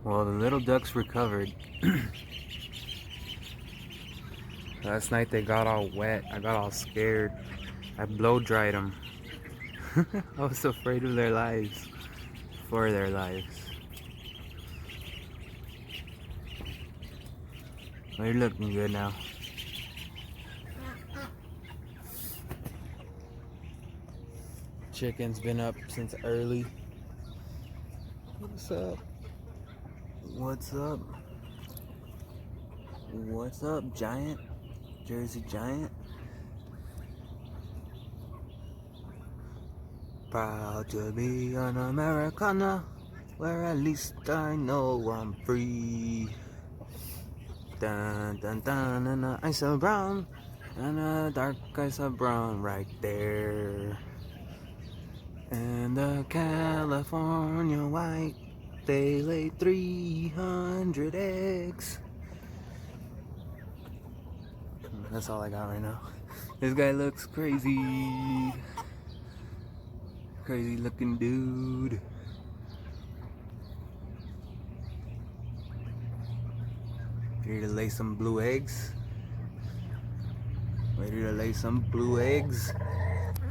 Well, the little ducks recovered. Last night they got all wet. I got all scared. I blow dried them. I was afraid of their lives. For their lives. They're looking good now. Chicken's been up since early. What's up? What's up? What's up, Giant? Jersey Giant? Proud to be an Americana, where at least I know I'm free. Dun dun dun, and the ice of brown, and the dark ice of brown right there. And the California white, they lay 300 eggs. That's all I got right now. This guy looks crazy. Crazy looking dude. Ready to lay some blue eggs? Ready to lay some blue eggs?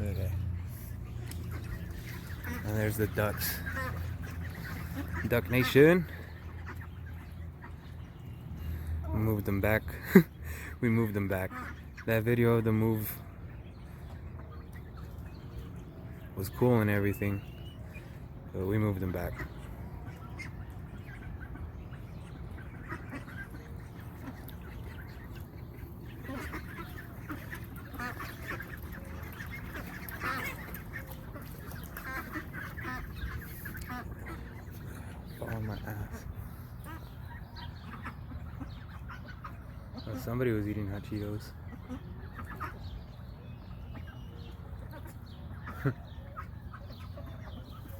Okay. And there's the ducks. Duck Nation. We moved them back. We moved them back. That video of the move was cool and everything, but we moved them back. Fall on my ass. Oh, somebody was eating hot Cheetos.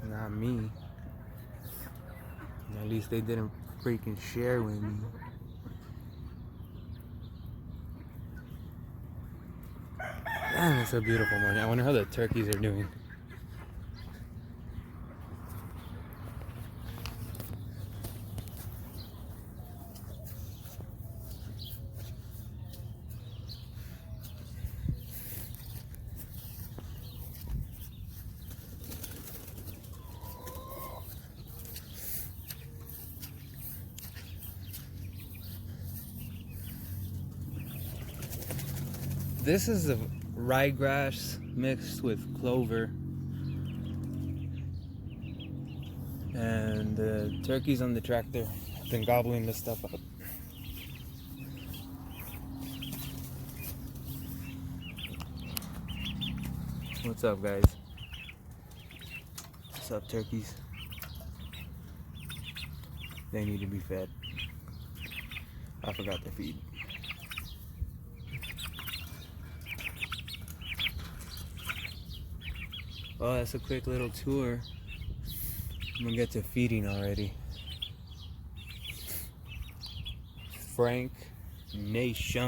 Not me. At least they didn't freaking share with me. Damn, it's a beautiful morning. I wonder how the turkeys are doing. This is a ryegrass mixed with clover. And the turkeys on the tractor have been gobbling this stuff up. What's up, guys? What's up, turkeys? They need to be fed. I forgot to feed. Well, that's a quick little tour. I'm gonna get to feeding already. Frank Nation.